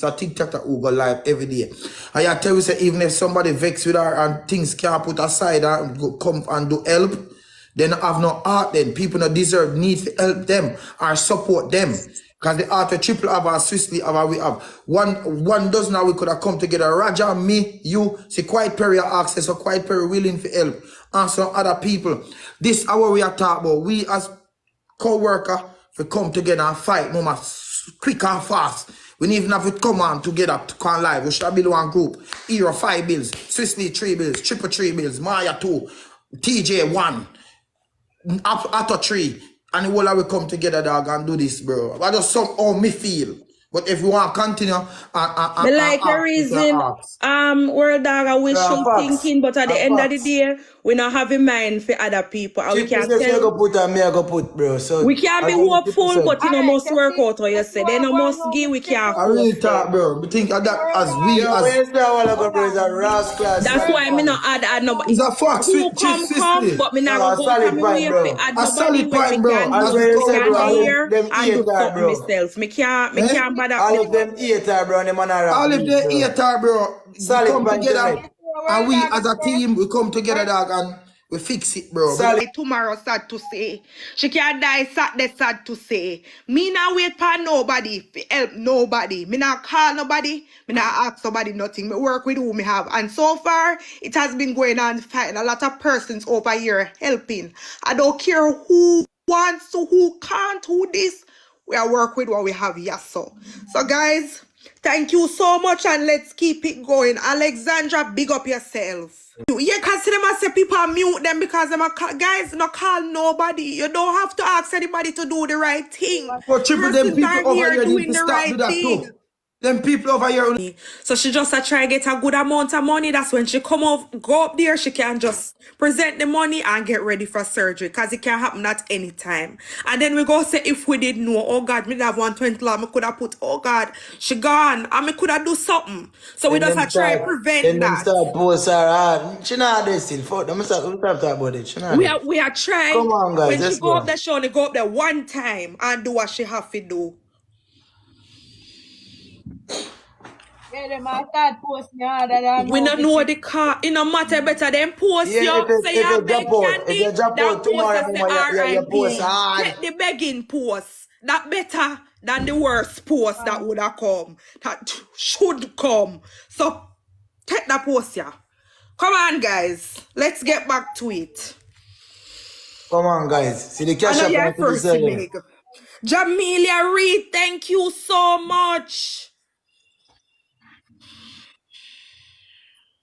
a TikTok who go live every day. And I tell you, say, even if somebody vex with her and things can't put aside and go come and do help, then have no heart, then people not deserve, need to help them or support them. Because the art of triple have our Swiss have we have. One dozen now we could have come together. Raja, me, you, see Quiet Perry access, so Quiet Perry willing to help. And some other people. This hour we are talking about. We as co-worker we come together and fight no more quick and fast. We need even have to come on together to come live. We should have build one group. Hero 5 bills, Swiss 3 bills, Triple 3 bills, Maya 2, TJ 1, Atto 3. And the whole of we come together, dog, and do this, bro. I just somehow me feel. But if we want to continue, Me like a reason, world dog, I wish you thinking, but at the end of the day, we not have a mind for other people. And we can't tell. Go put and me I go put, bro. So we can't be hopeful, but you know must work out what you say. They no must give, we can't. I really thought, bro. We think of that as we as. That's why me not add nobody. It's a fact. Who come, but me not go come away for add nobody when we can stand here and do something myself. Me can't bother. All of them eater, bro. All of them eater, bro. We come together, and we as a team, we come together, dog, and we fix it, bro. Tomorrow, sad to say. She can't die, sad to say. Me not wait for nobody, for help nobody. Me not call nobody, me not ask nobody nothing. Me work with who me have. And so far, it has been going on fine. A lot of persons over here helping. I don't care who wants to, who can't, who this. We are work with what we have here, so guys, thank you so much and let's keep it going. Alexandra, big up yourself. Yeah, because them I say people mute them because them guys not call nobody. You don't have to ask anybody to do the right thing. But triple them people over here doing the right thing. Them people over here. So she just try to get a good amount of money. That's when she go up there, she can just present the money and get ready for surgery. Because it can happen at any time. And then we go say if we did know, oh God, me have 120 law, me could have put, oh God, she gone. And me could have do something. So we just try to prevent then that. Then start post her. She not this in for them. Start talk about it. She not we are trying. Come on, guys. When she go up there, she only go up there one time and do what she have to do. We don't know the car. It no matter better than post you. Say you beg candy. That post is the RIP. Take the begging post. That better than the worst post that would have come. That should come. So take that post, yeah. Come on, guys. Let's get back to it. Come on, guys. See the cash up first Jamelia Reed, thank you so much.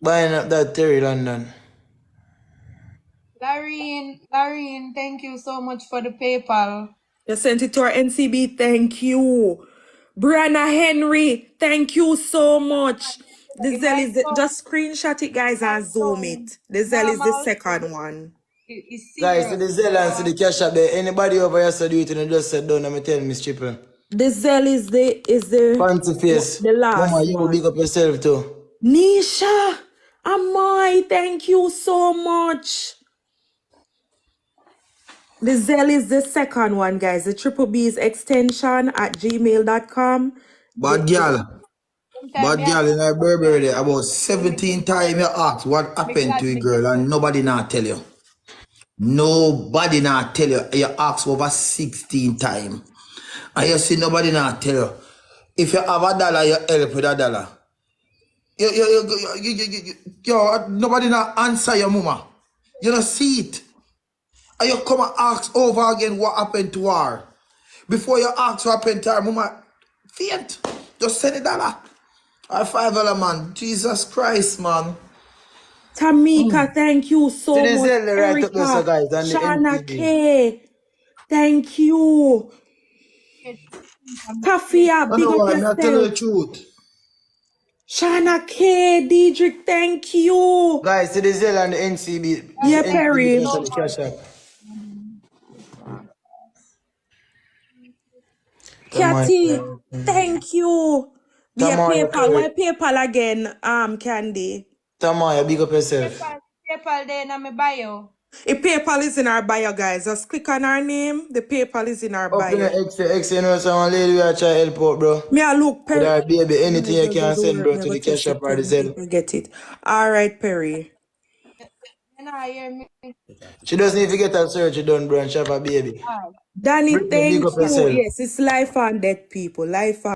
Buying up that Terry London. Larine, thank you so much for the PayPal. You sent it to our NCB, thank you. Brianna Henry, thank you so much. The Zelle is just screenshot it, guys, and zoom it. The Zelle is the second one. Guys, see the Zelle and see the cash up there. Anybody over here said do it and just said down and me tell Miss Triple. The Zelle is the fancy face. The last Mama, you will big up yourself too. Nisha, Amai, thank you so much. The Zelle is the second one, guys. The Triple B's extension at gmail.com. Bad girl. Bad girl in her Burberry there. About 17 times you ask what happened to you, girl, and nobody not tell you. Nobody not tell you. You ask over 16 times. And you see nobody not tell you. If you have $1, you help with $1. Nobody not answer your mama. You don't see it. And you come and ask over again what happened to her. Before you ask what happened to her, mama, faint. Just send $1. Or $5, man. Jesus Christ, man. Tamika, thank you so much. Erika, Shana K, thank you. Kafia, big up yourself. I'm telling the truth. Shana K, Diedrich, thank you. Guys, see the Zelle and the NCB. Yeah, Perry. Kathy, thank you. Yeah, PayPal. Why PayPal again, Candy? Tamaya, big up yourself. PayPal there in my bio. The PayPal is in our bio, guys. Just click on our name. The PayPal is in our Open bio. your X, you know, some lady we are trying to help out, bro. Me a look, With Perry. our baby, anything you Just can send, work. bro, Me to go the Cash test App it. or the Zelle. People get it. All right, Perry. Can I hear me? She doesn't need to get her surgery done, bro, and she have a baby. Hi. Danny, Britney, big thank up you. yourself. Yes, it's life and death, people. Life and